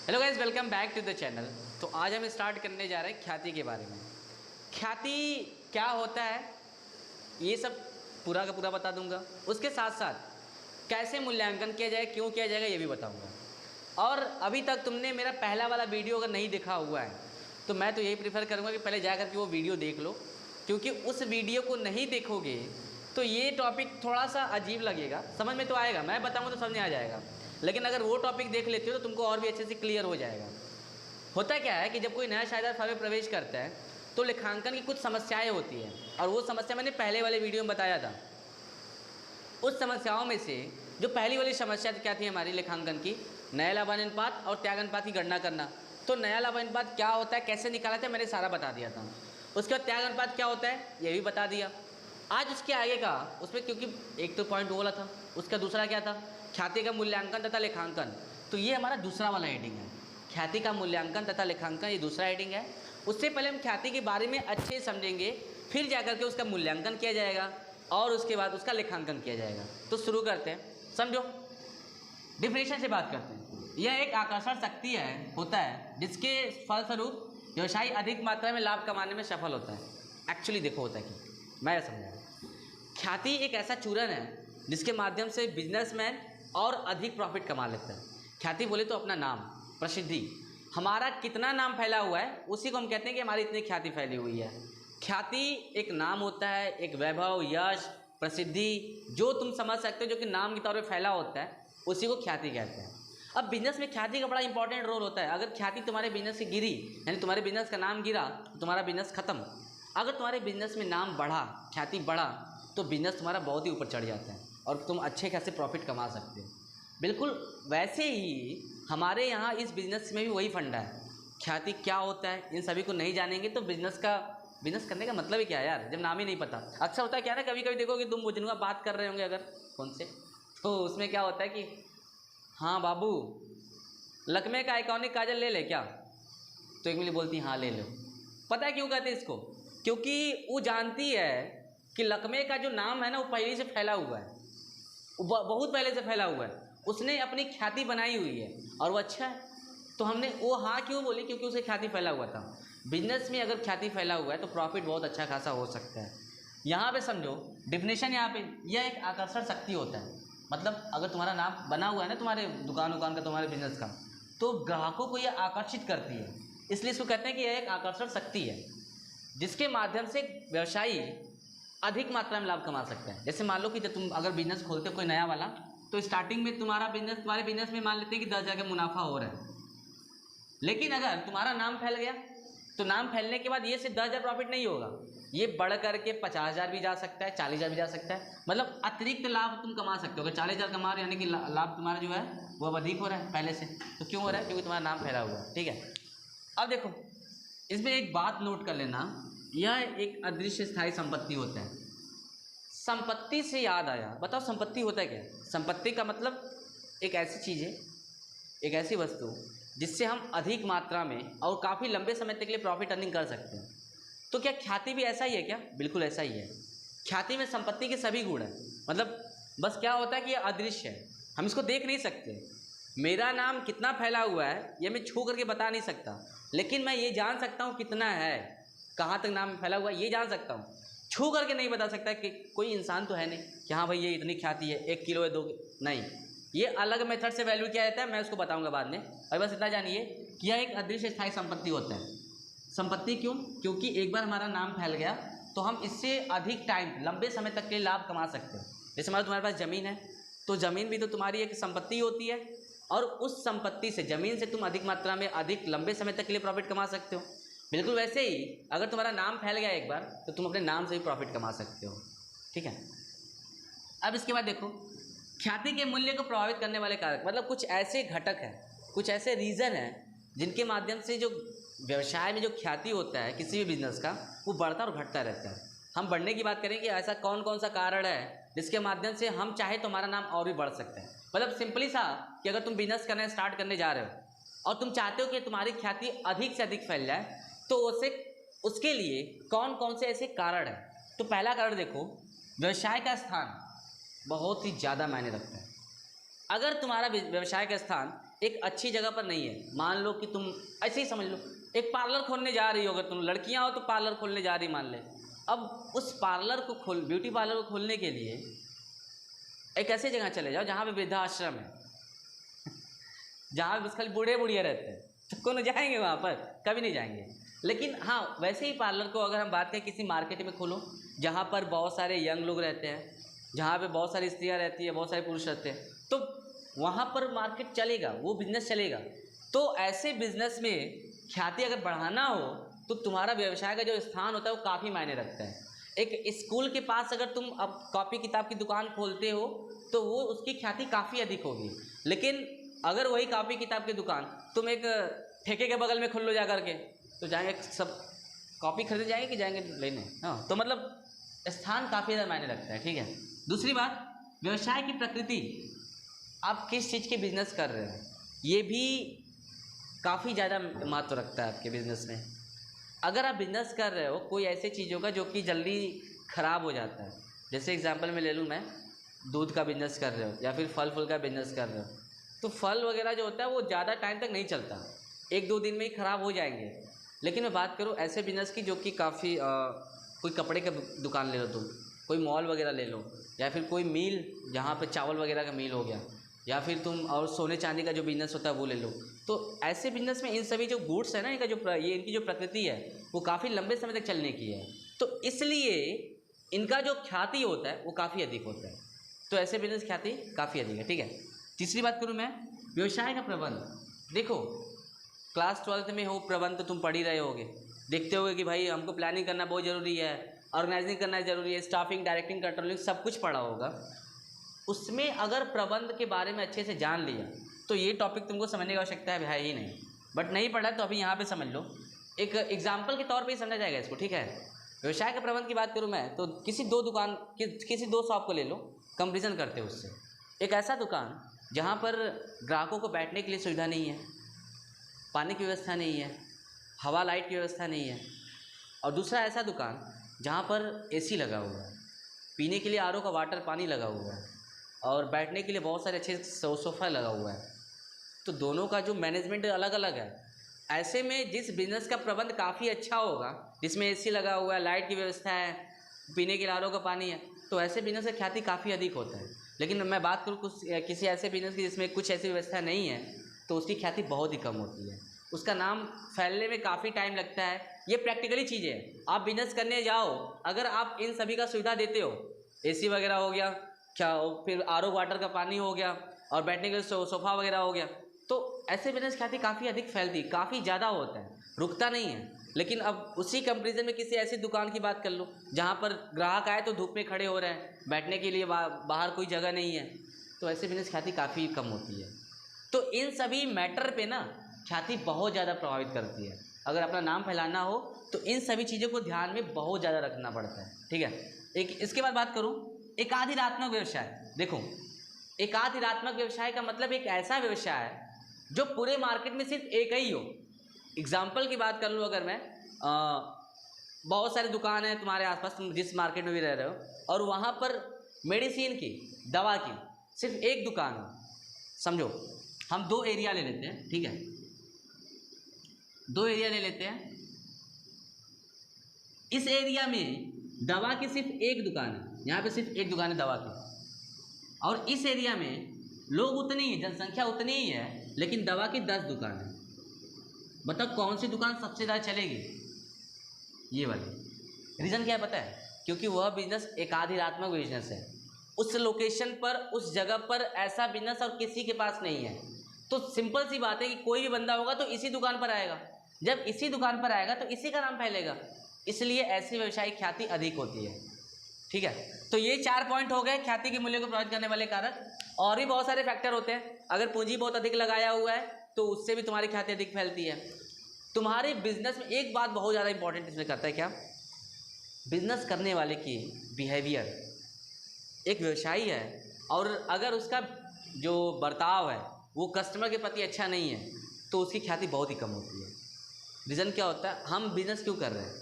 Hello guys, welcome back to the channel. तो आज हम स्टार्ट करने जा रहे हैं ख्याति के बारे में। ख्याति क्या होता है ये सब पूरा का पूरा बता दूंगा। उसके साथ साथ कैसे मूल्यांकन किया जाए, क्यों किया जाएगा, ये भी बताऊंगा। और अभी तक तुमने मेरा पहला वाला वीडियो अगर नहीं देखा हुआ है तो मैं तो यही प्रीफर करूँगा कि पहले जा करके वो वीडियो देख लो, क्योंकि उस वीडियो को नहीं देखोगे तो ये टॉपिक थोड़ा सा अजीब लगेगा। समझ में तो आएगा, मैं बताऊँगा तो समझ में आ जाएगा, लेकिन अगर वो टॉपिक देख लेते हो तो तुमको और भी अच्छे से क्लियर हो जाएगा। होता क्या है कि जब कोई नया शायद फर्म में प्रवेश करता है तो लेखांकन की कुछ समस्याएं होती हैं, और वो समस्या मैंने पहले वाले वीडियो में बताया था। उस समस्याओं में से जो पहली वाली समस्या क्या थी हमारी लेखांकन की, नया लाभांश अनुपात और त्याग अनुपात की गणना करना। तो नया लाभांश अनुपात क्या होता है, कैसे निकाला था, मैंने सारा बता दिया था। उसके बाद त्याग अनुपात क्या होता है ये भी बता दिया। आज उसके आगे का उसमें, क्योंकि एक तो पॉइंट वो वाला था, उसका दूसरा क्या था, ख्याति का मूल्यांकन तथा लेखांकन। तो ये हमारा दूसरा वाला हेडिंग है, ख्याति का मूल्यांकन तथा लेखांकन, ये दूसरा हेडिंग है। उससे पहले हम ख्याति के बारे में अच्छे से समझेंगे, फिर जाकर के उसका मूल्यांकन किया जाएगा और उसके बाद उसका लेखांकन किया जाएगा। तो शुरू करते हैं, समझो। डिफिनेशन से बात करते हैं। यह एक आकर्षण शक्ति होता है जिसके फलस्वरूप व्यवसायी अधिक मात्रा में लाभ कमाने में सफल होता है। एक्चुअली देखो होता है कि मैं समझा, ख्याति एक ऐसा चूरन है जिसके माध्यम से बिजनेसमैन और अधिक प्रॉफिट कमा लेता है। ख्याति बोले तो अपना नाम, प्रसिद्धि, हमारा कितना नाम फैला हुआ है उसी को हम कहते हैं कि हमारी इतनी ख्याति फैली हुई है। ख्याति एक नाम होता है, एक वैभव, यश, प्रसिद्धि, जो तुम समझ सकते हो, जो कि नाम के तौर पे फैला होता है, उसी को ख्याति कहते हैं। अब बिजनेस में ख्याति का बड़ा इंपॉर्टेंट रोल होता है। अगर ख्याति तुम्हारे बिजनेस से गिरी, यानी तुम्हारे बिजनेस का नाम गिरा, तो तुम्हारा बिजनेस खत्म। अगर तुम्हारे बिजनेस में नाम बढ़ा, ख्याति बढ़ा, तो बिजनेस तुम्हारा बहुत ही ऊपर चढ़ जाता है और तुम अच्छे खासे प्रॉफिट कमा सकते हो। बिल्कुल वैसे ही हमारे यहाँ इस बिज़नेस में भी वही फंडा है। ख्याति क्या होता है इन सभी को नहीं जानेंगे तो बिज़नेस करने का मतलब ही क्या है यार, जब नाम ही नहीं पता। अच्छा होता है क्या ना, कभी कभी देखो कि तुम बुजुर्ग बात कर रहे होंगे अगर कौन से, तो उसमें क्या होता है कि हाँ बाबू लकमे का आइकॉनिक काजल ले ले क्या, तो एक मिली बोलती हाँ ले लो। पता है क्यों कहते हैं इसको? क्योंकि वो जानती है कि लकमे का जो नाम है ना वो पहले से फैला हुआ है, बहुत पहले से फैला हुआ है, उसने अपनी ख्याति बनाई हुई है और वो अच्छा है। तो हमने वो हाँ क्यों बोली, क्योंकि उसे ख्याति फैला हुआ था। बिजनेस में अगर ख्याति फैला हुआ है तो प्रॉफिट बहुत अच्छा खासा हो सकता है। यहाँ पे समझो डिफिनेशन, यहाँ पे यह एक आकर्षण शक्ति होता है। मतलब अगर तुम्हारा नाम बना हुआ है ना तुम्हारे दुकान का, तुम्हारे बिजनेस का, तो ग्राहकों को यह आकर्षित करती है, इसलिए इसको कहते हैं कि यह एक आकर्षण शक्ति है जिसके माध्यम से व्यवसायी अधिक मात्रा में लाभ कमा सकता है। जैसे मान लो कि जब तुम अगर बिजनेस खोलते हो कोई नया वाला, तो स्टार्टिंग में तुम्हारे बिजनेस में मान लेते हैं कि 10,000 का मुनाफा हो रहा है, लेकिन अगर तुम्हारा नाम फैल गया तो नाम फैलने के बाद ये सिर्फ 10,000 प्रॉफिट नहीं होगा, ये बढ़ करके 50,000 भी जा सकता है, 40,000 भी जा सकता है। मतलब अतिरिक्त लाभ तुम कमा सकते हो। अगर 40,000 कमा रहे हो, यानी कि लाभ तुम्हारा जो है वो अब अधिक हो रहा है पहले से। तो क्यों हो रहा है? क्योंकि तुम्हारा नाम फैला हुआ है। ठीक है, अब देखो इसमें एक बात नोट कर लेना, यह एक अदृश्य स्थायी संपत्ति होता है। संपत्ति से याद आया, बताओ संपत्ति होता है क्या? संपत्ति का मतलब एक ऐसी चीज़ है, एक ऐसी वस्तु जिससे हम अधिक मात्रा में और काफ़ी लंबे समय तक के लिए प्रॉफिट अर्निंग कर सकते हैं। तो क्या ख्याति भी ऐसा ही है क्या? बिल्कुल ऐसा ही है। ख्याति में संपत्ति के सभी गुण हैं। मतलब बस क्या होता है कि यह अदृश्य है, हम इसको देख नहीं सकते। मेरा नाम कितना फैला हुआ है ये मैं छू करके बता नहीं सकता, लेकिन मैं ये जान सकता हूँ कितना है, कहाँ तक नाम फैला हुआ है ये जान सकता हूँ। छू करके नहीं बता सकता कि कोई इंसान तो है नहीं कि हाँ भाई ये इतनी ख्याति है, 1 किलो है, 2 नहीं, ये अलग मेथड से वैल्यू किया जाता है, मैं उसको बताऊंगा बाद में। और बस इतना जानिए कि यह एक अदृश्य स्थायी संपत्ति होता है। संपत्ति क्यों? क्योंकि एक बार हमारा नाम फैल गया तो हम इससे अधिक टाइम, लंबे समय तक के लिए लाभ कमा सकते हैं। जैसे मान लो तुम्हारे पास ज़मीन है, तो ज़मीन भी तो तुम्हारी एक संपत्ति होती है, और उस संपत्ति से, ज़मीन से तुम अधिक मात्रा में अधिक लंबे समय तक के लिए प्रॉफिट कमा सकते हो। बिल्कुल वैसे ही अगर तुम्हारा नाम फैल गया एक बार तो तुम अपने नाम से भी प्रॉफिट कमा सकते हो। ठीक है, अब इसके बाद देखो ख्याति के मूल्य को प्रभावित करने वाले कारक, मतलब कुछ ऐसे घटक हैं, कुछ ऐसे रीज़न हैं जिनके माध्यम से जो व्यवसाय में जो ख्याति होता है किसी भी बिजनेस का, वो बढ़ता और घटता रहता है। हम बढ़ने की बात करें कि ऐसा कौन कौन सा कारण है जिसके माध्यम से हम चाहे तो हमारा नाम और भी बढ़ सकता है। मतलब सिंपली सा कि अगर तुम बिजनेस करने स्टार्ट करने जा रहे हो और तुम चाहते हो कि तुम्हारी ख्याति अधिक से अधिक फैल जाए, तो उसके लिए कौन कौन से ऐसे कारण हैं। तो पहला कारण देखो, व्यवसाय का स्थान बहुत ही ज़्यादा मायने रखता है। अगर तुम्हारा व्यवसाय का स्थान एक अच्छी जगह पर नहीं है। मान लो कि तुम ऐसे ही समझ लो, एक पार्लर खोलने जा रही हो, अगर तुम लड़कियां हो तो पार्लर खोलने जा रही मान ले। अब उस पार्लर को ब्यूटी पार्लर को खोलने के लिए एक ऐसी जगह चले जाओ जहाँ पे वृद्धाश्रम है, जहाँ बस खाली बूढ़े बुढ़िया रहते हैं, तो कौन जाएंगे वहाँ पर? कभी नहीं जाएंगे। लेकिन हाँ, वैसे ही पार्लर को अगर हम बात करें किसी मार्केट में खोलो जहाँ पर बहुत सारे यंग लोग रहते हैं, जहाँ पे बहुत सारी स्त्रियाँ रहती है, बहुत सारे पुरुष रहते हैं, तो वहाँ पर मार्केट चलेगा, वो बिज़नेस चलेगा। तो ऐसे बिज़नेस में ख्याति अगर बढ़ाना हो तो तुम्हारा व्यवसाय का जो स्थान होता है वो काफ़ी मायने रखता है। एक स्कूल के पास अगर तुम अब कॉपी किताब की दुकान खोलते हो तो वो उसकी ख्याति काफ़ी अधिक होगी। लेकिन अगर वही कॉपी किताब की दुकान तुम एक ठेके के बगल में खोल लो जा करके, तो जाएंगे सब कॉपी खरीदने जाएंगे कि जाएंगे लेने? हाँ, तो मतलब स्थान काफ़ी ज़्यादा मायने रखता है। ठीक है। दूसरी बात, व्यवसाय की प्रकृति, आप किस चीज़ के बिजनेस कर रहे हो ये भी काफ़ी ज़्यादा महत्व रखता है आपके बिजनेस में। अगर आप बिजनेस कर रहे हो कोई ऐसे चीज़ों का जो कि जल्दी ख़राब हो जाता है, जैसे एग्जांपल में ले लूँ मैं, दूध का बिजनेस कर रहे हो या फिर फल फूल का बिजनेस कर रहे हो, तो फल वगैरह जो होता है वो ज़्यादा टाइम तक नहीं चलता, 1-2 दिन में ही ख़राब हो जाएंगे। लेकिन मैं बात करूँ ऐसे बिजनेस की जो कि काफ़ी कोई कपड़े का दुकान ले लो तुम, कोई मॉल वगैरह ले लो, या फिर कोई मिल जहाँ पे चावल वगैरह का मिल हो गया, या फिर तुम और सोने चांदी का जो बिज़नेस होता है वो ले लो। तो ऐसे बिज़नेस में इन सभी जो गुड्स है ना, इनका जो ये इनकी जो प्रकृति है वो काफ़ी लंबे समय तक चलने की है, तो इसलिए इनका जो ख्याति होता है वो काफ़ी अधिक होता है। तो ऐसे बिजनेस ख्याति काफ़ी अधिक है। ठीक है। तीसरी बात करूँ मैं, व्यवसाय का प्रबंध। देखो, क्लास 12th में हो प्रबंध तो तुम पढ़ ही रहे होगे, देखते होगे कि भाई हमको प्लानिंग करना बहुत ज़रूरी है, ऑर्गेनाइजिंग करना ज़रूरी है, स्टाफिंग, डायरेक्टिंग, कंट्रोलिंग सब कुछ पढ़ा होगा। उसमें अगर प्रबंध के बारे में अच्छे से जान लिया तो ये टॉपिक तुमको समझने की आवश्यकता है ही नहीं। बट नहीं पढ़ा तो अभी यहाँ पे समझ लो, एक एग्जाम्पल के तौर पे ही समझा जाएगा इसको। ठीक है। व्यवसाय के प्रबंध की बात करूँ मैं तो किसी दो शॉप को ले लो, कंपेरिजन करते हो उससे। एक ऐसा दुकान जहाँ पर ग्राहकों को बैठने के लिए सुविधा नहीं है, पानी की व्यवस्था नहीं है, हवा लाइट की व्यवस्था नहीं है, और दूसरा ऐसा दुकान जहाँ पर एसी लगा हुआ है, पीने के लिए आरओ का वाटर पानी लगा हुआ है, और बैठने के लिए बहुत सारे अच्छे सोफ़ा लगा हुआ है। तो दोनों का जो मैनेजमेंट अलग अलग है। ऐसे में जिस बिज़नेस का प्रबंध काफ़ी अच्छा होगा, जिसमें एसी लगा हुआ है, लाइट की व्यवस्था है, पीने के लिए आरओ का पानी है, तो ऐसे बिज़नेस का ख्याति काफ़ी अधिक होता है। लेकिन मैं बात करूँ किसी ऐसे बिज़नेस की जिसमें कुछ ऐसी व्यवस्था नहीं है, तो उसकी ख्याति बहुत ही कम होती है, उसका नाम फैलने में काफ़ी टाइम लगता है। ये प्रैक्टिकली चीज़ें हैं। आप बिजनेस करने जाओ, अगर आप इन सभी का सुविधा देते हो, एसी वगैरह हो गया, क्या फिर आरओ वाटर का पानी हो गया, और बैठने के लिए सोफ़ा वगैरह हो गया, तो ऐसे बिजनेस ख्याति काफ़ी अधिक फैलती, काफ़ी ज़्यादा होता है, रुकता नहीं है। लेकिन अब उसी कंपेरिजन में किसी ऐसी दुकान की बात कर लो जहाँ पर ग्राहक आए तो धूप में खड़े हो रहे हैं, बैठने के लिए बाहर कोई जगह नहीं है, तो ऐसे बिजनेस ख्याति काफ़ी कम होती है। तो इन सभी मैटर पे ना ख्याति बहुत ज़्यादा प्रभावित करती है। अगर अपना नाम फैलाना हो तो इन सभी चीज़ों को ध्यान में बहुत ज़्यादा रखना पड़ता है। ठीक है। एक इसके बाद बात करूँ एकाधिरात्मक व्यवसाय। देखो, एकाधिरात्मक व्यवसाय का मतलब एक ऐसा व्यवसाय है जो पूरे मार्केट में सिर्फ एक ही हो। एग्जाम्पल की बात कर लूँ, अगर मैं बहुत सारी दुकान है तुम्हारे आसपास, तुम जिस मार्केट में भी रह रहे हो, और वहाँ पर मेडिसिन की, दवा की सिर्फ एक दुकान हो। समझो, हम 2 एरिया ले लेते हैं। ठीक है, 2 एरिया ले लेते हैं। इस एरिया में दवा की सिर्फ एक दुकान है, यहाँ पे सिर्फ एक दुकान है दवा की, और इस एरिया में लोग उतने ही, जनसंख्या उतनी ही है, लेकिन दवा की 10 दुकान है। बताओ कौन सी दुकान सबसे ज़्यादा चलेगी? ये वाली। रीज़न क्या है पता है? क्योंकि वह बिजनेस एकाधिरात्मक बिजनेस है। उस लोकेशन पर, उस जगह पर ऐसा बिजनेस और किसी के पास नहीं है। तो सिंपल सी बात है कि कोई भी बंदा होगा तो इसी दुकान पर आएगा, जब इसी दुकान पर आएगा तो इसी का नाम फैलेगा, इसलिए ऐसी व्यवसायिक ख्याति अधिक होती है। ठीक है। तो ये 4 पॉइंट हो गए ख्याति के मूल्य को प्रभावित करने वाले कारक। और भी बहुत सारे फैक्टर होते हैं। अगर पूंजी बहुत अधिक लगाया हुआ है तो उससे भी तुम्हारी ख्याति अधिक फैलती है। तुम्हारे बिजनेस में एक बात बहुत ज़्यादा इंपॉर्टेंट इसमें करता है, क्या? बिजनेस करने वाले की बिहेवियर। एक व्यवसायी है और अगर उसका जो बर्ताव है वो कस्टमर के प्रति अच्छा नहीं है तो उसकी ख्याति बहुत ही कम होती है। रीज़न क्या होता है? हम बिजनेस क्यों कर रहे हैं?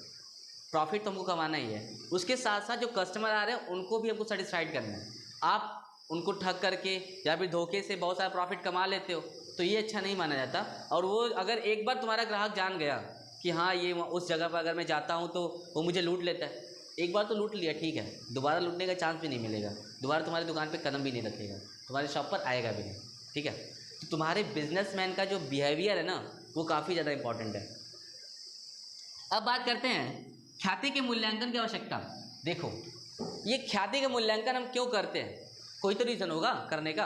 प्रॉफिट तो हमको कमाना ही है, उसके साथ साथ जो कस्टमर आ रहे हैं उनको भी हमको सेटिस्फाइड करना है। आप उनको ठग करके या फिर धोखे से बहुत सारा प्रॉफिट कमा लेते हो तो ये अच्छा नहीं माना जाता। और वो अगर एक बार तुम्हारा ग्राहक जान गया कि हाँ ये उस जगह पर अगर मैं जाता हूँ तो वो मुझे लूट लेता है, एक बार तो लूट लिया ठीक है, दोबारा लूटने का चांस भी नहीं मिलेगा, दोबारा तुम्हारी दुकान पे कदम भी नहीं रखेगा, तुम्हारी शॉप पर आएगा भी नहीं, ठीक है। तो तुम्हारे बिजनेसमैन का जो बिहेवियर है ना वो काफ़ी ज़्यादा इंपॉर्टेंट है। अब बात करते हैं ख्याति के मूल्यांकन की आवश्यकता। देखो ये ख्याति का मूल्यांकन हम क्यों करते हैं, कोई तो रीज़न होगा करने का।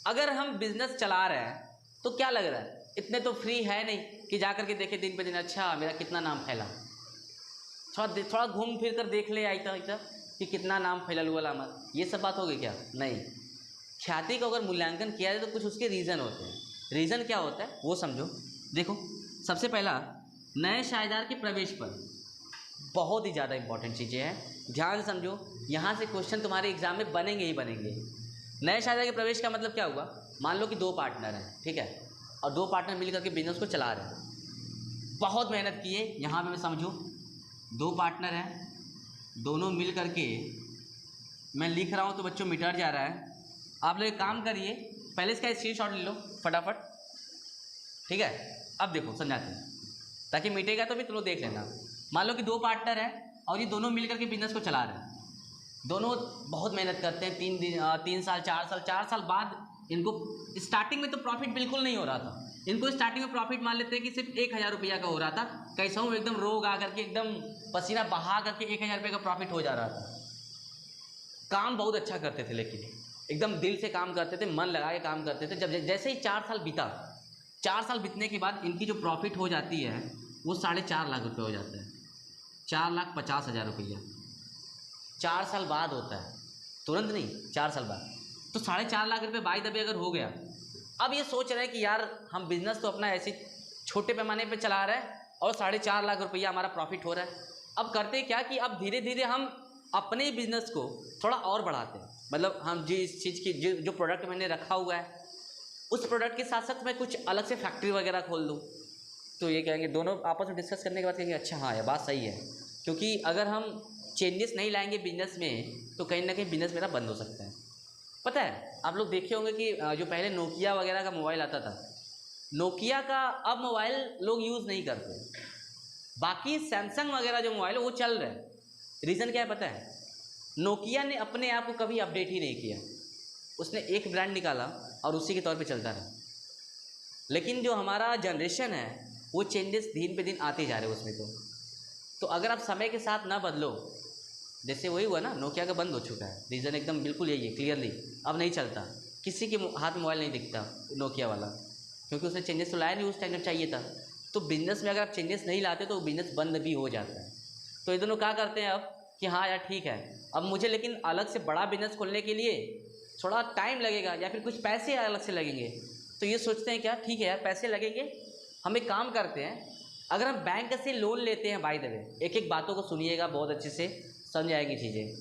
अगर हम बिजनेस चला रहे हैं तो क्या लग रहा है, इतने तो फ्री है नहीं कि जा करके देखे दिन पे दिन अच्छा मेरा कितना नाम फैला, थोड़ा घूम फिर कर देख ले ऐसा कि कितना नाम फैला हुआ हमारा, ये सब बात होगी क्या? नहीं। ख्याति का अगर मूल्यांकन किया जाए तो कुछ उसके रीज़न होते हैं। रीज़न क्या होता है वो समझो। देखो सबसे पहला नए शायदार के प्रवेश पर, बहुत ही ज़्यादा इंपॉर्टेंट चीज़ें हैं, ध्यान से समझो, यहाँ से क्वेश्चन तुम्हारे एग्जाम में बनेंगे ही बनेंगे। नए शायदार के प्रवेश का मतलब क्या हुआ, मान लो कि 2 पार्टनर हैं, ठीक है, और 2 पार्टनर मिल करके बिजनेस को चला रहे हैं, बहुत मेहनत किए, यहाँ पे मैं समझूँ 2 पार्टनर हैं, दोनों मिल करके, मैं लिख रहा हूँ तो बच्चों मिटर जा रहा है, आप लोग एक काम करिए पहले इसका स्क्रीनशॉट ले लो फटाफट, ठीक है। अब देखो समझाते हैं ताकि मिटेगा तो भी तुम लोग देख लेना। मान लो कि 2 पार्टनर हैं और ये दोनों मिल करके बिजनेस को चला रहे हैं, दोनों बहुत मेहनत करते हैं, 3 साल 4 साल बाद इनको स्टार्टिंग में तो प्रॉफिट बिल्कुल नहीं हो रहा था, इनको स्टार्टिंग में प्रॉफिट मान लेते हैं कि सिर्फ 1000 रुपया का हो रहा था, कैसा हूँ एकदम रोग आ करके एकदम पसीना बहा करके 1000 रुपये का प्रॉफिट हो जा रहा था। काम बहुत अच्छा करते थे, लेकिन एकदम दिल से काम करते थे, मन लगा के काम करते थे। जब जैसे ही 4 साल बीता, 4 साल बीतने के बाद इनकी जो प्रॉफिट हो जाती है वो 4.5 लाख रुपये हो जाता है, 4,50,000 रुपया 4 साल बाद होता है, तुरंत नहीं, 4 साल बाद। तो 4.5 लाख रुपये बाई दबे अगर हो गया, अब ये सोच रहे हैं कि यार हम बिजनेस तो अपना ऐसे छोटे पैमाने पे चला रहे हैं और 4.5 लाख रुपया हमारा प्रॉफिट हो रहा है। अब करते क्या कि अब धीरे धीरे हम अपने बिजनेस को थोड़ा और बढ़ाते हैं, मतलब हम जिस चीज़ की जो प्रोडक्ट मैंने रखा हुआ है उस प्रोडक्ट के साथ साथ मैं कुछ अलग से फैक्ट्री वगैरह खोल दूँ। तो ये कहेंगे, दोनों आपस में डिस्कस करने के बाद कहेंगे अच्छा हाँ ये बात सही है, क्योंकि अगर हम चेंजेस नहीं लाएंगे बिजनेस में तो कहीं ना कहीं बिजनेस मेरा बंद हो सकता है। पता है आप लोग देखे होंगे कि जो पहले नोकिया वगैरह का मोबाइल आता था, नोकिया का अब मोबाइल लोग यूज़ नहीं करते, बाकी सैमसंग वगैरह जो मोबाइल है वो चल रहे हैं। रीज़न क्या है पता है, नोकिया ने अपने आप को कभी अपडेट ही नहीं किया, उसने एक ब्रांड निकाला और उसी के तौर पे चलता रहा। लेकिन जो हमारा जनरेशन है वो चेंजेस दिन पे दिन आते जा रहे हैं उसमें। तो अगर आप समय के साथ ना बदलो, जैसे वही हुआ ना, नोकिया का बंद हो चुका है, रीज़न एकदम बिल्कुल यही है क्लियरली, अब नहीं चलता, किसी के हाथ में मोबाइल नहीं दिखता नोकिया वाला, क्योंकि उसने चेंजेस तो लाया नहीं उस टाइम जब चाहिए था। तो बिजनेस में अगर आप चेंजेस नहीं लाते तो बिजनेस बंद भी हो जाता है। तो ये दोनों क्या करते हैं अब कि हाँ यार ठीक है, अब मुझे लेकिन अलग से बड़ा बिजनेस खोलने के लिए थोड़ा टाइम लगेगा या फिर कुछ पैसे अलग से लगेंगे। तो ये सोचते हैं क्या, ठीक है यार पैसे लगेंगे, हम एक काम करते हैं, अगर हम बैंक से लोन लेते हैं, बाय द वे एक एक बातों को सुनिएगा, बहुत अच्छे से समझ आएगी चीज़ें।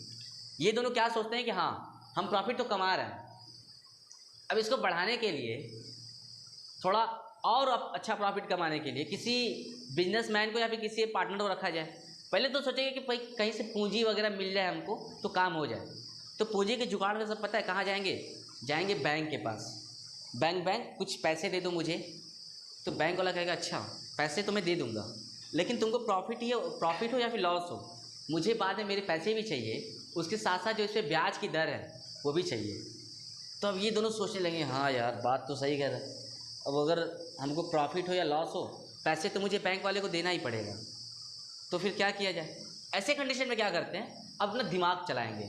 ये दोनों क्या सोचते हैं कि हाँ हम प्रॉफिट तो कमा रहे हैं, अब इसको बढ़ाने के लिए थोड़ा और अच्छा प्रॉफिट कमाने के लिए किसी बिजनेसमैन को या फिर किसी पार्टनर को रखा जाए। पहले तो सोचेंगे कि भाई कहीं से पूंजी वगैरह मिल जाए हमको तो काम हो जाए। तो पूंजी के जुगाड़ में सब पता है कहाँ जाएंगे, जाएंगे बैंक के पास, बैंक कुछ पैसे दे दो मुझे। तो बैंक वाला कहेगा अच्छा पैसे तो मैं दे दूँगा, लेकिन तुमको प्रॉफिट हो या फिर लॉस हो, मुझे बाद में मेरे पैसे भी चाहिए, उसके साथ साथ जो इस पर ब्याज की दर है वो भी चाहिए। तो अब ये दोनों सोचने लगे हाँ यार बात तो सही कह रहा है, अब अगर हमको प्रॉफिट हो या लॉस हो पैसे तो मुझे बैंक वाले को देना ही पड़ेगा। तो फिर क्या किया जाए, ऐसे कंडीशन में क्या करते हैं, अपना दिमाग चलाएंगे।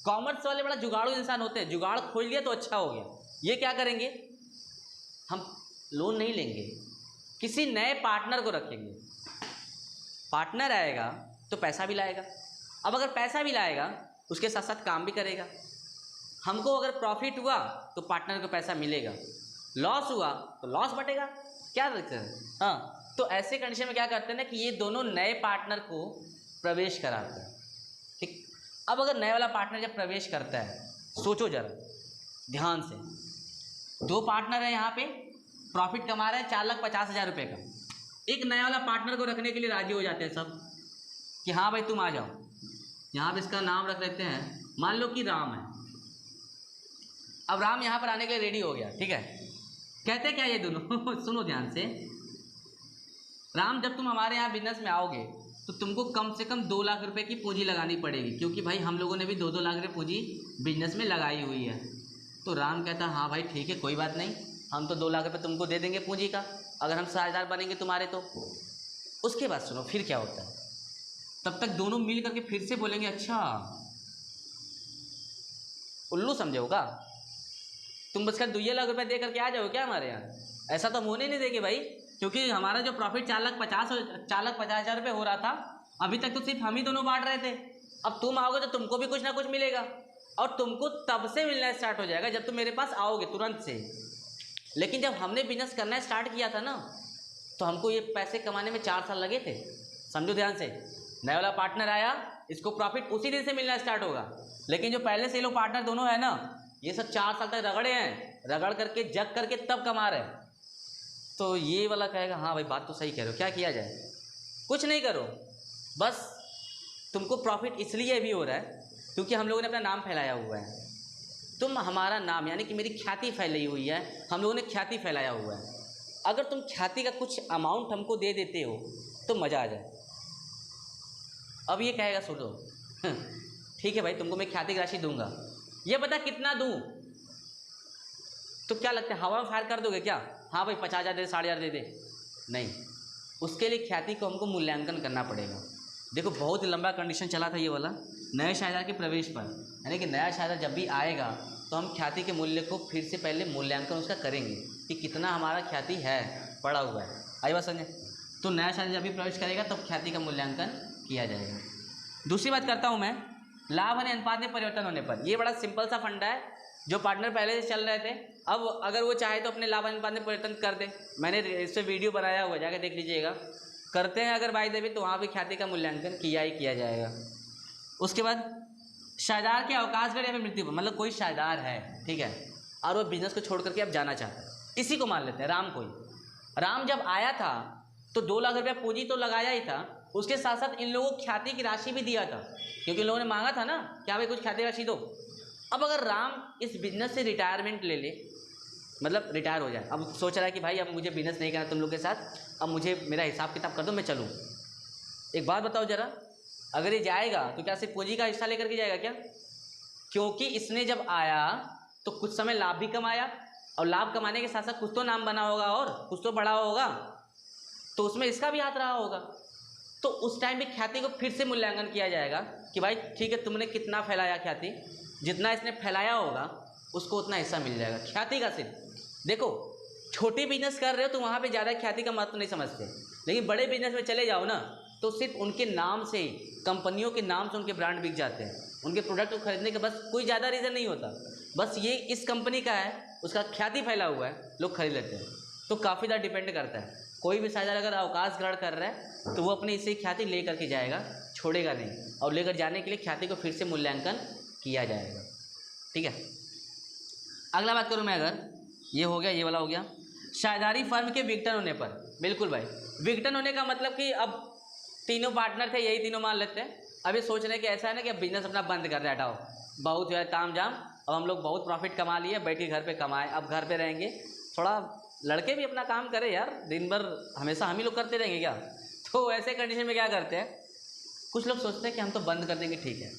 कॉमर्स वाले बड़ा जुगाड़ू इंसान होते हैं, जुगाड़ खोल लिया तो अच्छा हो गया। ये क्या करेंगे, हम लोन नहीं लेंगे, किसी नए पार्टनर को रखेंगे, पार्टनर आएगा तो पैसा भी लाएगा। अब अगर पैसा भी लाएगा उसके साथ साथ काम भी करेगा। हमको अगर प्रॉफिट हुआ तो पार्टनर को पैसा मिलेगा, लॉस हुआ तो लॉस बटेगा, क्या दिक्कत है। हाँ तो ऐसे कंडीशन में क्या करते हैं ना कि ये दोनों नए पार्टनर को प्रवेश कराते हैं, ठीक। अब अगर नए वाला पार्टनर जब प्रवेश करता है, सोचो जरा ध्यान से, 2 पार्टनर हैं यहाँ पे, प्रॉफिट कमा रहे हैं 4,50,000 रुपये का। एक नया वाला पार्टनर को रखने के लिए राजी हो जाते हैं सब कि हाँ भाई तुम आ जाओ। यहाँ पे इसका नाम रख लेते हैं, मान लो कि राम है। अब राम यहाँ पर आने के लिए रेडी हो गया, ठीक है। कहते क्या ये दोनों सुनो ध्यान से। राम, जब तुम हमारे यहाँ बिजनेस में आओगे तो तुमको कम से कम 2 लाख रुपए की पूंजी लगानी पड़ेगी, क्योंकि भाई हम लोगों ने भी 2-2 लाख रुपये पूंजी बिजनेस में लगाई हुई है। तो राम कहता हाँ भाई ठीक है, कोई बात नहीं, हम तो 2 लाख रुपये तुमको दे देंगे पूंजी का, अगर हम साझेदार बनेंगे तुम्हारे तो। उसके बाद सुनो फिर क्या होता है। तब तक दोनों मिल करके फिर से बोलेंगे अच्छा, उल्लू समझे होगा तुम, बस कर 2 लाख रुपये दे करके आ जाओ क्या हमारे यहाँ? ऐसा तो हम होने नहीं देंगे भाई, क्योंकि हमारा जो प्रॉफिट 4,50,000 रुपये हो रहा था, अभी तक तो सिर्फ हम ही दोनों बांट रहे थे। अब तुम आओगे तो तुमको भी कुछ ना कुछ मिलेगा, और तुमको तब से मिलना स्टार्ट हो जाएगा जब तुम मेरे पास आओगे, तुरंत से। लेकिन जब हमने बिजनेस करना स्टार्ट किया था ना, तो हमको ये पैसे कमाने में 4 साल लगे थे। समझो ध्यान से, नया वाला पार्टनर आया, इसको प्रॉफिट उसी दिन से मिलना स्टार्ट होगा। लेकिन जो पहले से ये लोग पार्टनर दोनों है ना, ये सब 4 साल तक रगड़े हैं, रगड़ करके जग करके तब कमा रहे हैं। तो ये वाला कहेगा हाँ भाई बात तो सही कह रहे हो, क्या किया जाए? कुछ नहीं करो, बस तुमको प्रॉफिट इसलिए भी हो रहा है क्योंकि हम लोगों ने अपना नाम फैलाया हुआ है। तुम हमारा नाम, यानी कि मेरी ख्याति फैलाई हुई है, हम लोगों ने ख्याति फैलाया हुआ है। अगर तुम ख्याति का कुछ अमाउंट हमको दे देते हो तो मज़ा आ जाए। अब ये कहेगा सुनो ठीक है भाई, तुमको मैं ख्याति की राशि दूंगा, ये बता कितना दूं? तो क्या लगता है, हवा में फायर कर दोगे क्या? हाँ भाई 50,000 दे, 60,000 दे दे। नहीं, उसके लिए ख्याति को हमको मूल्यांकन करना पड़ेगा। देखो बहुत लंबा कंडीशन चला था ये वाला नए शायदार के प्रवेश पर, यानी कि नया शायदार जब भी आएगा तो हम ख्याति के मूल्य को फिर से पहले मूल्यांकन उसका करेंगे कि कितना हमारा ख्याति है, पड़ा हुआ है। आई बात समझे? तो नया शायदार जब भी प्रवेश करेगा तब ख्याति का मूल्यांकन किया जाएगा। दूसरी बात करता हूँ मैं, लाभ हानि अनुपात में परिवर्तन होने पर। ये बड़ा सिंपल सा फंडा है, जो पार्टनर पहले से चल रहे थे, अब अगर वो चाहे तो अपने लाभ अनुपात में परिवर्तन कर दे। मैंने इस पर वीडियो बनाया हुआ, जाकर देख लीजिएगा। करते हैं अगर बाई देवी तो वहाँ भी ख्याति का मूल्यांकन किया ही किया जाएगा। उसके बाद शायदार के अवकाश गढ़ या फिर मृत्यु पर, मतलब कोई शायदार है, ठीक है, और वो बिजनेस को छोड़ करके अब जाना चाहता है। इसी को मान लेते हैं राम को ही। राम जब आया था तो 2 लाख रुपया पूंजी तो लगाया ही था, उसके साथ साथ इन लोगों को ख्याति की राशि भी दिया था, क्योंकि इन लोगों ने मांगा था ना क्या भाई कुछ ख्याति राशि दो। अब अगर राम इस बिजनेस से रिटायरमेंट ले ले, मतलब रिटायर हो जाए, अब सोच रहा है कि भाई अब मुझे बिजनेस नहीं करना तुम लोग के साथ, अब मुझे मेरा हिसाब किताब कर दो, मैं चलूँ। एक बात बताओ जरा, अगर ये जाएगा तो क्या सिर्फ पूंजी का हिस्सा लेकर के जाएगा क्या? क्योंकि इसने जब आया तो कुछ समय लाभ भी कमाया, और लाभ कमाने के साथ साथ कुछ तो नाम बना होगा और कुछ तो बढ़ा होगा, तो उसमें इसका भी हाथ रहा होगा। तो उस टाइम भी ख्याति को फिर से मूल्यांकन किया जाएगा कि भाई ठीक है, तुमने कितना फैलाया ख्याति, जितना इसने फैलाया होगा उसको उतना हिस्सा मिल जाएगा ख्याति का। सिर्फ देखो, छोटी बिजनेस कर रहे हो तो वहाँ पे ज़्यादा ख्याति का महत्व नहीं समझते, लेकिन बड़े बिजनेस में चले जाओ ना तो सिर्फ उनके नाम से ही, कंपनियों के नाम से उनके ब्रांड बिक जाते हैं। उनके प्रोडक्ट को खरीदने का बस कोई ज़्यादा रीज़न नहीं होता, बस ये इस कंपनी का है, उसका ख्याति फैला हुआ है, लोग खरीद लेते हैं। तो काफ़ी ज़्यादा डिपेंड करता है। कोई भी साझेदार अगर अवकाश ग्रहण कर रहा है तो वो अपनी इसे ख्याति ले करके जाएगा, छोड़ेगा नहीं, और लेकर जाने के लिए ख्याति को फिर से मूल्यांकन किया जाएगा। ठीक है, अगला बात करूँ मैं, अगर ये हो गया, ये वाला हो गया, साझेदारी फर्म के विघटन होने पर। बिल्कुल भाई, विघटन होने का मतलब कि अब तीनों पार्टनर थे, यही तीनों मान लेते हैं, अब ये सोच रहे हैं कि ऐसा है ना कि अब बिजनेस अपना बंद कर रहे हैं, हटाओ, बहुत जो है ताम जाम, अब हम लोग बहुत प्रॉफिट कमा लिए, बैठे घर पे कमाए, अब घर पे रहेंगे, थोड़ा लड़के भी अपना काम करें यार, दिन भर हमेशा हम ही लोग करते रहेंगे क्या? तो ऐसे कंडीशन में क्या करते हैं, कुछ लोग सोचते हैं कि हम तो बंद कर देंगे, ठीक है,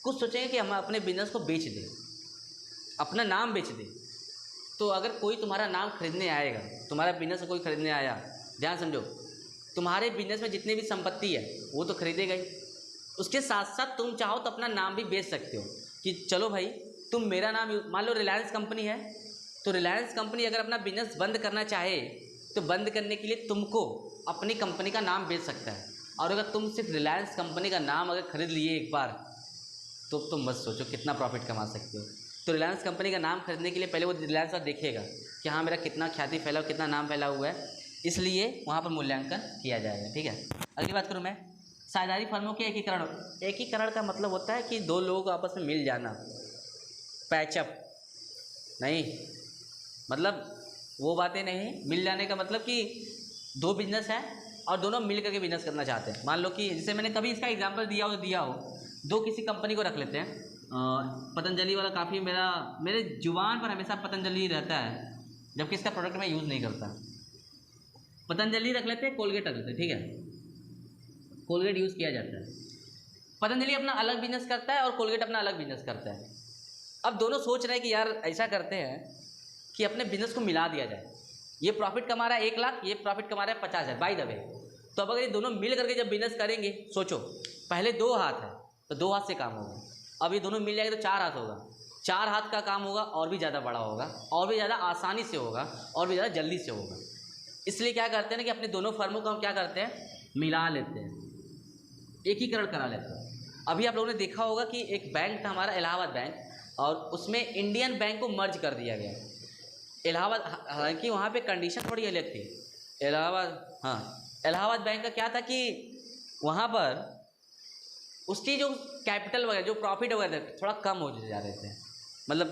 कुछ सोचेंगे कि हम अपने बिजनेस को बेच दें, अपना नाम बेच दें। तो अगर कोई तुम्हारा नाम खरीदने आएगा, तुम्हारा बिजनेस कोई खरीदने आया, ध्यान समझो, तुम्हारे बिजनेस में जितनी भी संपत्ति है वो तो खरीदेगा ही, उसके साथ साथ तुम चाहो तो अपना नाम भी बेच सकते हो कि चलो भाई तुम मेरा नाम, मान लो रिलायंस कंपनी है, तो रिलायंस कंपनी अगर अपना बिजनेस बंद करना चाहे तो बंद करने के लिए तुमको अपनी कंपनी का नाम बेच सकता है। और अगर तुम सिर्फ रिलायंस कंपनी का नाम अगर खरीद लिए एक बार, तो तुम मत सोचो कितना प्रॉफिट कमा सकते हो। तो रिलायंस कंपनी का नाम खरीदने के लिए पहले वो रिलायंस का देखेगा कि हाँ मेरा कितना ख्याति फैला, कितना नाम फैला हुआ है, इसलिए वहाँ पर मूल्यांकन किया जाएगा। ठीक है, अगली बात करूँ मैं, साझेदारी फर्मों के एकीकरण। एकीकरण का मतलब होता है कि दो लोगों को आपस में मिल जाना, पैचअप नहीं, मतलब वो बातें नहीं। मिल जाने का मतलब कि दो बिजनेस है और दोनों मिल करके बिजनेस करना चाहते हैं। मान लो कि जैसे मैंने कभी इसका एग्जांपल दिया हो, दो किसी कंपनी को रख लेते हैं, पतंजलि वाला काफ़ी मेरे जुबान पर हमेशा पतंजलि रहता है, जबकि इसका प्रोडक्ट मैं यूज़ नहीं करता। पतंजलि रख लेते हैं, कोलगेट रख लेते हैं, ठीक है, कोलगेट यूज़ किया जाता है। पतंजलि अपना अलग बिजनेस करता है और कोलगेट अपना अलग बिजनेस करता है। अब दोनों सोच रहे हैं कि यार ऐसा करते हैं कि अपने बिजनेस को मिला दिया जाए, ये प्रॉफिट कमा रहा है 1 लाख, ये प्रॉफिट कमा रहा है 50,000 बाय द वे। तो अब अगर ये दोनों मिल करके जब बिजनेस करेंगे, सोचो पहले 2 हाथ है तो 2 हाथ से काम होगा, अब ये दोनों मिल जाएंगे तो 4 हाथ होगा, 4 हाथ का काम होगा और भी ज़्यादा बड़ा होगा, और भी ज़्यादा आसानी से होगा, और भी ज़्यादा जल्दी से होगा। इसलिए क्या करते हैं ना कि अपने दोनों फर्मों को हम क्या करते हैं, मिला लेते हैं, एकीकरण करा लेते हैं। अभी आप लोगों ने देखा होगा कि एक बैंक था हमारा इलाहाबाद बैंक, और उसमें इंडियन बैंक को मर्ज कर दिया गया। इलाहाबाद, हालांकि वहाँ पे कंडीशन थोड़ी अलग थी। इलाहाबाद बैंक का क्या था कि वहाँ पर उसकी जो कैपिटल वगैरह, जो प्रॉफिट वगैरह थोड़ा कम हो जा रहे थे, मतलब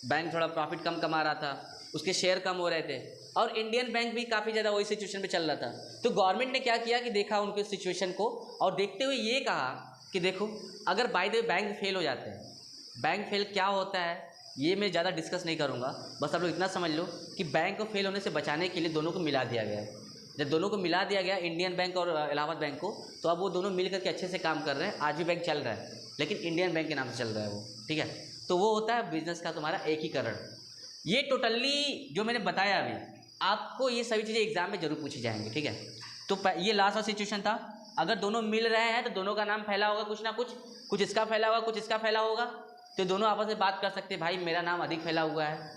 बैंक थोड़ा प्रॉफिट कम कमा रहा था, उसके शेयर कम हो रहे थे, और इंडियन बैंक भी काफ़ी ज़्यादा वही सिचुएशन पे चल रहा था। तो गवर्नमेंट ने क्या किया कि देखा उनके सिचुएशन को, और देखते हुए ये कहा कि देखो अगर by the way bank fail हो जाते हैं, बैंक फेल क्या होता है ये मैं ज़्यादा डिस्कस नहीं करूँगा, बस आप लोग इतना समझ लो कि बैंक को फेल होने से बचाने के लिए दोनों को मिला दिया गया है। जब दोनों को मिला दिया गया, इंडियन बैंक और इलाहाबाद बैंक को, तो अब वो दोनों मिल करके अच्छे से काम कर रहे हैं। आज भी बैंक चल रहा है, लेकिन इंडियन बैंक के नाम से चल रहा है वो, ठीक है। तो वो होता है बिजनेस का तुम्हारा एकीकरण। ये टोटली जो मैंने बताया अभी आपको, ये सभी चीज़ें एग्जाम में जरूर पूछी जाएंगी, ठीक है। तो ये लास्ट वाला सिचुएशन था, अगर दोनों मिल रहे हैं तो दोनों का नाम फैला होगा कुछ ना कुछ, कुछ इसका फैला होगा, कुछ इसका फैला होगा, तो दोनों आपस में बात कर सकते हैं, भाई मेरा नाम अधिक फैला हुआ है,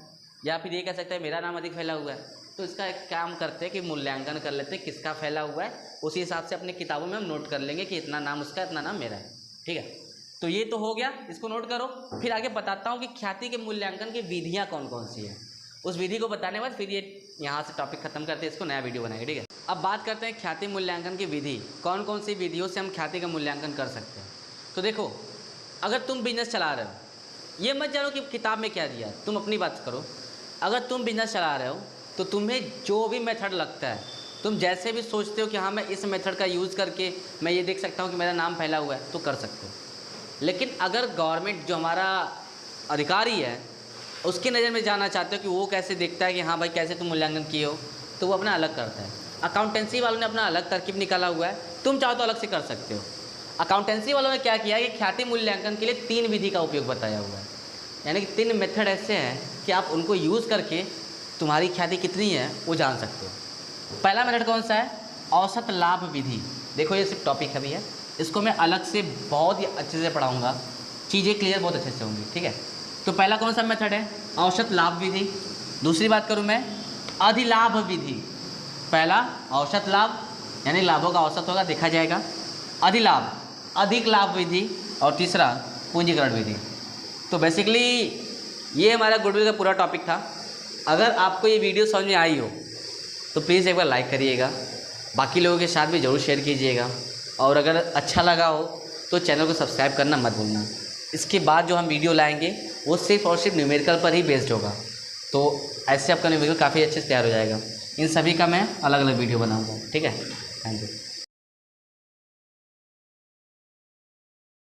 या फिर ये कह सकते हैं मेरा नाम अधिक फैला हुआ है। तो इसका एक काम करते हैं कि मूल्यांकन कर लेते हैं किसका फैला हुआ है, उसी हिसाब से अपनी किताबों में हम नोट कर लेंगे कि इतना नाम उसका, इतना नाम मेरा है, ठीक है। तो ये तो हो गया, इसको नोट करो। फिर आगे बताता हूँ कि ख्याति के मूल्यांकन की विधियाँ कौन कौन सी हैं। उस विधि को बताने के बाद फिर ये यहाँ से टॉपिक खत्म करते हैं, इसको नया वीडियो बनाएंगे, ठीक है। अब बात करते हैं ख्याति मूल्यांकन की विधि, कौन कौन सी विधियों से हम ख्याति का मूल्यांकन कर सकते हैं। तो देखो, अगर तुम बिजनेस चला रहे हो, ये मत जानो कि किताब में क्या दिया, तुम अपनी बात करो। अगर तुम बिजनेस चला रहे हो तो तुम्हें जो भी मेथड लगता है, तुम जैसे भी सोचते हो कि हाँ मैं इस मेथड का यूज़ करके मैं ये देख सकता हूँ कि मेरा नाम फैला हुआ है, तो कर सकते हो। लेकिन अगर गवर्नमेंट जो हमारा अधिकारी है उसकी नज़र में जाना चाहते हो कि वो कैसे देखता है कि हाँ भाई कैसे तुम मूल्यांकन किए हो, तो वो अपना अलग करता है। अकाउंटेंसी वालों ने अपना अलग तरकीब निकाला हुआ है, तुम चाहो तो अलग से कर सकते हो। अकाउंटेंसी वालों ने क्या किया है कि ख्याति मूल्यांकन के लिए 3 विधि का उपयोग बताया हुआ है, यानी कि 3 मेथड ऐसे हैं कि आप उनको यूज़ करके तुम्हारी ख्याति कितनी है वो जान सकते हो। पहला मेथड कौन सा है, औसत लाभ विधि। देखो ये सिर्फ टॉपिक है भैया, इसको मैं अलग से बहुत ही अच्छे से पढ़ाऊँगा, चीज़ें क्लियर बहुत अच्छे से होंगी, ठीक है। तो पहला कौन सा मेथड है, औसत लाभ विधि। दूसरी बात करूँ मैं, अधिलाभ विधि। पहला औसत लाभ यानी लाभों का औसत होगा, देखा जाएगा। अधिलाभ अधिक लाभ विधि, और तीसरा पूंजीकरण विधि। तो बेसिकली ये हमारा गुडविल का पूरा टॉपिक था। अगर आपको ये वीडियो समझ में आई हो तो प्लीज़ एक बार लाइक करिएगा, बाकी लोगों के साथ भी ज़रूर शेयर कीजिएगा, और अगर अच्छा लगा हो तो चैनल को सब्सक्राइब करना मत भूलना। इसके बाद जो हम वीडियो लाएंगे वो सिर्फ और सिर्फ न्यूमेरिकल पर ही बेस्ड होगा, तो ऐसे आपका न्यूमेरिकल काफ़ी अच्छे से तैयार हो जाएगा। इन सभी का मैं अलग अलग वीडियो बनाऊँगा, ठीक है। Thank you.